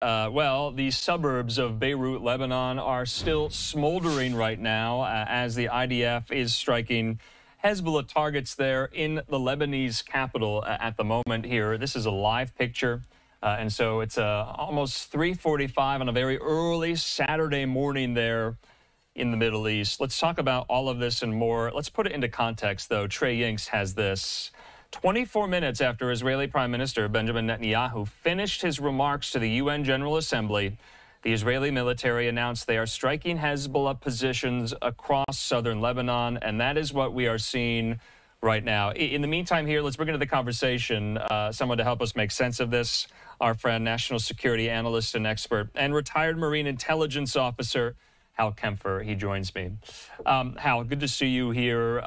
Well, the suburbs of Beirut, Lebanon, are still smoldering right now as the IDF is striking Hezbollah targets there in the Lebanese capital at the moment here. This is a live picture. And so it's almost 3:45 on a very early Saturday morning there in the Middle East. Let's talk about all of this and more. Let's put it into context, though. Trey Yinks has this. 24 minutes after Israeli Prime Minister Benjamin Netanyahu finished his remarks to the UN General Assembly, the Israeli military announced they are striking Hezbollah positions across southern Lebanon, and that is what we are seeing right now. In the meantime here, let's bring into the conversation someone to help us make sense of this, our friend, national security analyst and expert, and retired Marine intelligence officer, Hal Kempfer. He joins me. Hal, good to see you here.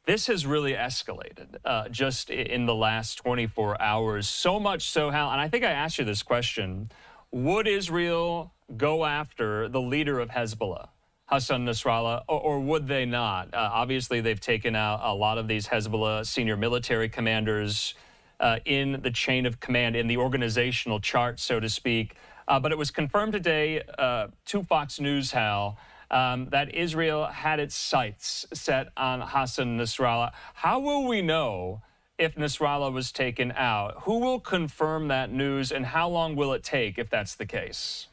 This has really escalated just in the last 24 hours, so much so, Hal, and I think I asked you this question, would Israel go after the leader of Hezbollah, Hassan Nasrallah, or would they not? Obviously, they've taken out a lot of these Hezbollah senior military commanders in the chain of command, in the organizational chart, so to speak. But it was confirmed today to Fox News, Hal, that Israel had its sights set on Hassan Nasrallah. How will we know if Nasrallah was taken out? Who will confirm that news, and how long will it take if that's the case?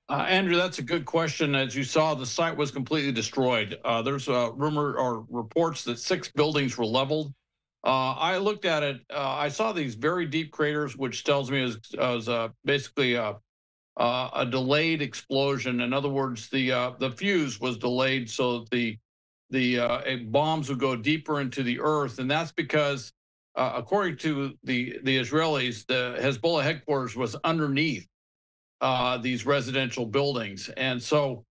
Andrew, that's a good question. As you saw, the site was completely destroyed. There's a rumor or reports that 6 buildings were leveled. I looked at it. I saw these very deep craters, which tells me it was basically a delayed explosion. In other words, the fuse was delayed so that the bombs would go deeper into the earth, and that's because, according to the Israelis, the Hezbollah headquarters was underneath these residential buildings, and so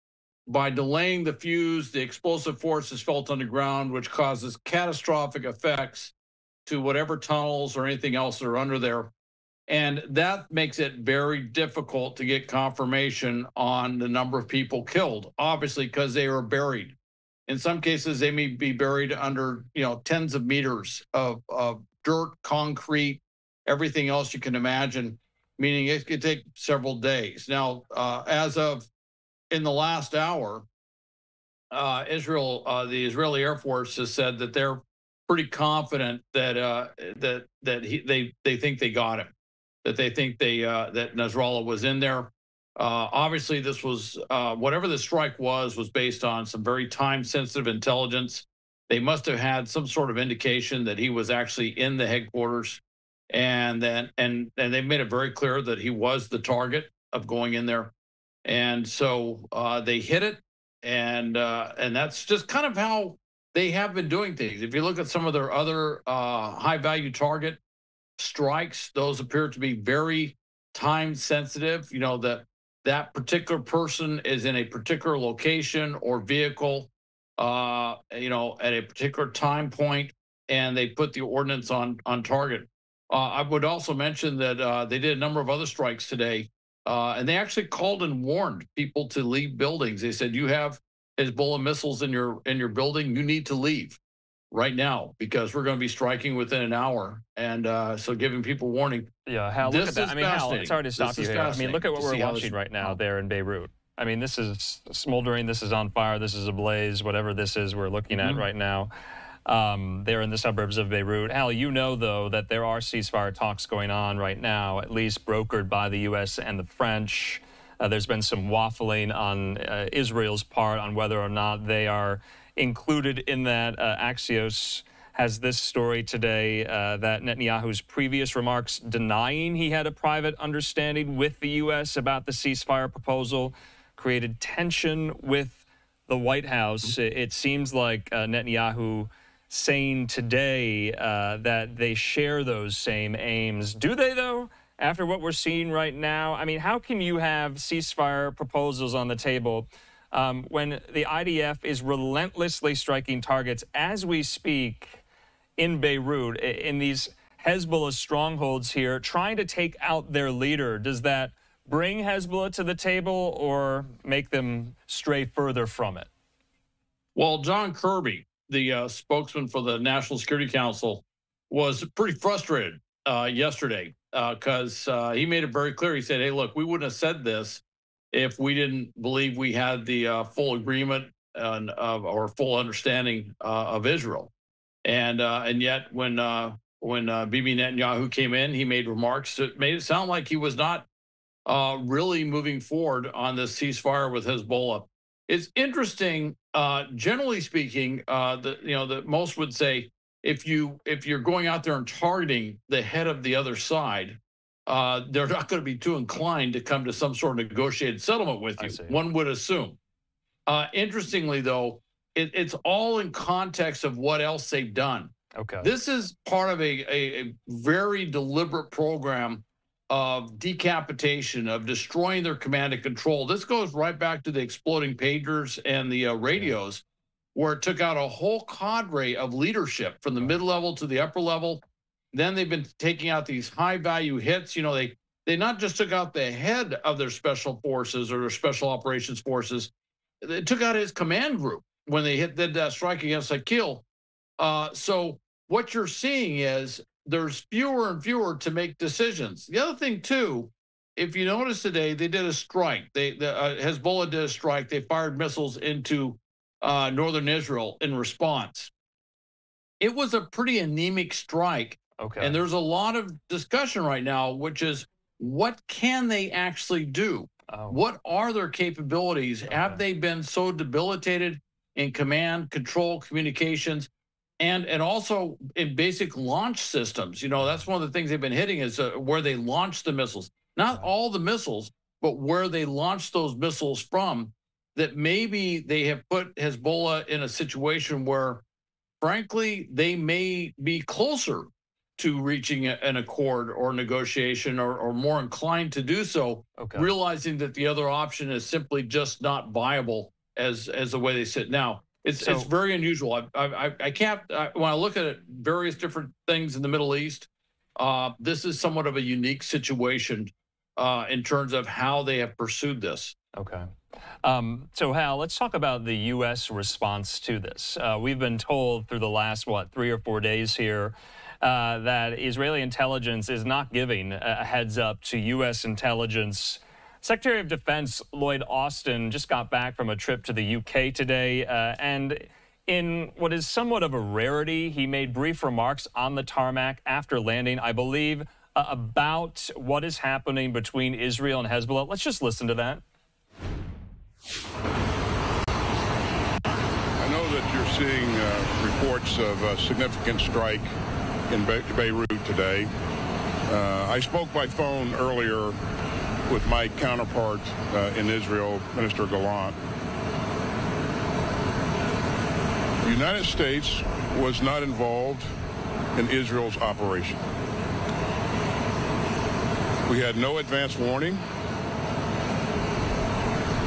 by delaying the fuse, the explosive force is felt underground, which causes catastrophic effects to whatever tunnels or anything else that are under there. And that makes it very difficult to get confirmation on the number of people killed, obviously, because they are buried. In some cases, they may be buried under, tens of meters of dirt, concrete, everything else you can imagine, meaning it could take several days. Now, as of in the last hour, the Israeli Air Force has said that they're pretty confident that they think they got him, that they think that Nasrallah was in there. Obviously, this was whatever the strike was based on some very time-sensitive intelligence. They must have had some sort of indication that he was actually in the headquarters, and they made it very clear that he was the target of going in there, and so they hit it, and that's just kind of how they have been doing things. If you look at some of their other high-value target strikes, those appear to be very time sensitive. That particular person is in a particular location or vehicle, at a particular time point, and they put the ordnance on target. I would also mention that they did a number of other strikes today, and they actually called and warned people to leave buildings. They said, you have Hezbollah missiles in your building, you need to leave right now, because we're going to be striking within an hour, and so giving people warning. Yeah, Hal, look at that. I mean, Hal, it's hard to stop you here. I mean, look at what we're watching right now there in Beirut. I mean, this is smoldering, this is on fire, this is ablaze, whatever this is we're looking at right now. There in the suburbs of Beirut. Hal, you know, though, that there are ceasefire talks going on right now, at least brokered by the U.S. and the French. There's been some waffling on Israel's part on whether or not they are included in that. Axios has this story today that Netanyahu's previous remarks denying he had a private understanding with the U.S. about the ceasefire proposal created tension with the White House. It seems like Netanyahu saying today that they share those same aims. Do they, though? After what we're seeing right now, I mean, how can you have ceasefire proposals on the table when the IDF is relentlessly striking targets as we speak in Beirut, in these Hezbollah strongholds here, trying to take out their leader? Does that bring Hezbollah to the table or make them stray further from it? Well, John Kirby, the spokesman for the National Security Council, was pretty frustrated yesterday. because he made it very clear. He said, "Hey, look, we wouldn't have said this if we didn't believe we had the full agreement and or full understanding of Israel." And yet, when Bibi Netanyahu came in, he made remarks that made it sound like he was not really moving forward on this ceasefire with Hezbollah. It's interesting, generally speaking, that most would say if you're going out there and targeting the head of the other side, they're not going to be too inclined to come to some sort of negotiated settlement with you. One would assume. Interestingly, though, it's all in context of what else they've done. Okay. This is part of a very deliberate program of decapitation, of destroying their command and control. This goes right back to the exploding pagers and the radios, where it took out a whole cadre of leadership from the mid-level to the upper level. Then they've been taking out these high-value hits. You know, they not just took out the head of their special forces or their special operations forces, they took out his command group when they did that strike against Akil. So what you're seeing is there's fewer and fewer to make decisions. The other thing, too, if you notice today, they did a strike. Hezbollah did a strike. They fired missiles into northern Israel in response. It was a pretty anemic strike. Okay. And there's a lot of discussion right now, which is what can they actually do? What are their capabilities? Have they been so debilitated in command, control, communications, and also in basic launch systems? You know, that's one of the things they've been hitting is where they launch the missiles. Not all the missiles, but where they launch those missiles from, that maybe they have put Hezbollah in a situation where, frankly, they may be closer to reaching an accord or negotiation or more inclined to do so, realizing that the other option is simply just not viable as the way they sit now. It's very unusual. I can't, when I look at it, various different things in the Middle East, this is somewhat of a unique situation in terms of how they have pursued this. Okay. So, Hal, let's talk about the U.S. response to this. We've been told through the last, 3 or 4 days here, that Israeli intelligence is not giving a heads up to U.S. intelligence. Secretary of Defense Lloyd Austin just got back from a trip to the U.K. today, and in what is somewhat of a rarity, he made brief remarks on the tarmac after landing, I believe, about what is happening between Israel and Hezbollah. Let's just listen to that. I know that you're seeing reports of a significant strike in Beirut today. I spoke by phone earlier with my counterpart in Israel, Minister Gallant. The United States was not involved in Israel's operation. We had no advance warning.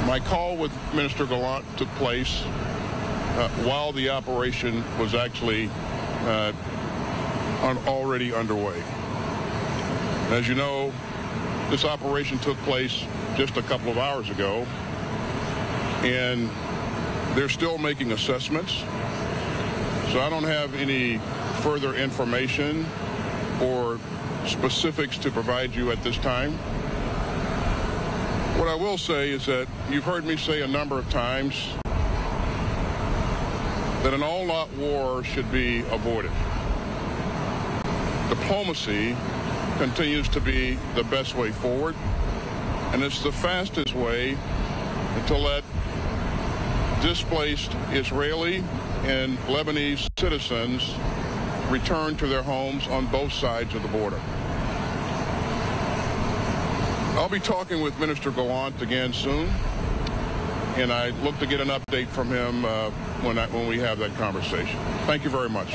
My call with Minister Gallant took place while the operation was actually already underway. As you know, this operation took place just a couple of hours ago, and they're still making assessments. So I don't have any further information or specifics to provide you at this time. What I will say is that you've heard me say a number of times that an all-out war should be avoided. Diplomacy continues to be the best way forward, and it's the fastest way to let displaced Israeli and Lebanese citizens return to their homes on both sides of the border. I'll be talking with Minister Gallant again soon, and I look to get an update from him when we have that conversation. Thank you very much.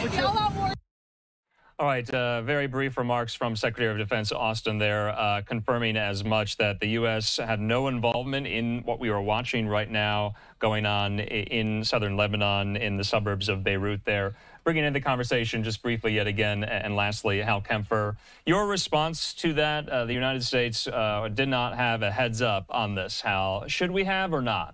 All right, very brief remarks from Secretary of Defense Austin there, confirming as much that the U.S. had no involvement in what we are watching right now going on in southern Lebanon, in the suburbs of Beirut there. Bringing in the conversation just briefly yet again, and lastly, Hal Kempfer, your response to that, the United States did not have a heads up on this, Hal. Should we have or not?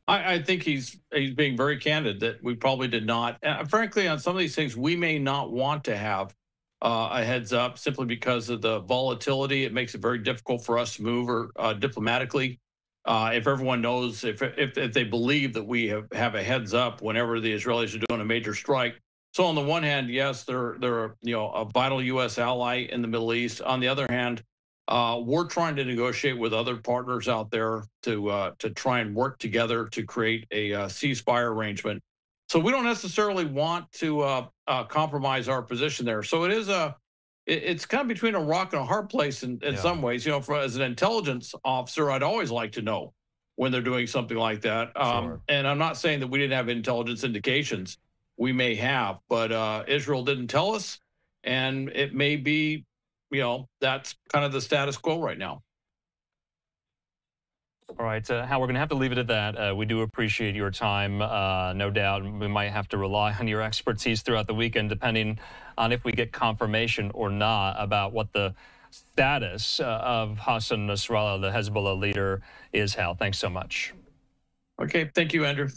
I think he's being very candid that we probably did not. Frankly, on some of these things, we may not want to have a heads up simply because of the volatility. It makes it very difficult for us to move or diplomatically. If everyone knows, if they believe that we have a heads up whenever the Israelis are doing a major strike. So on the one hand, yes, they're a vital U.S. ally in the Middle East. On the other hand, we're trying to negotiate with other partners out there to try and work together to create a ceasefire arrangement. So we don't necessarily want to compromise our position there. So it's kind of between a rock and a hard place in some ways. You know, as an intelligence officer, I'd always like to know when they're doing something like that. Sure. And I'm not saying that we didn't have intelligence indications. We may have, but Israel didn't tell us, and it may be, you know, that's kind of the status quo right now. All right, Hal, we're going to have to leave it at that. We do appreciate your time. No doubt we might have to rely on your expertise throughout the weekend, depending on if we get confirmation or not about what the status of Hassan Nasrallah, the Hezbollah leader, is, Hal. Thanks so much. Okay, thank you, Andrew.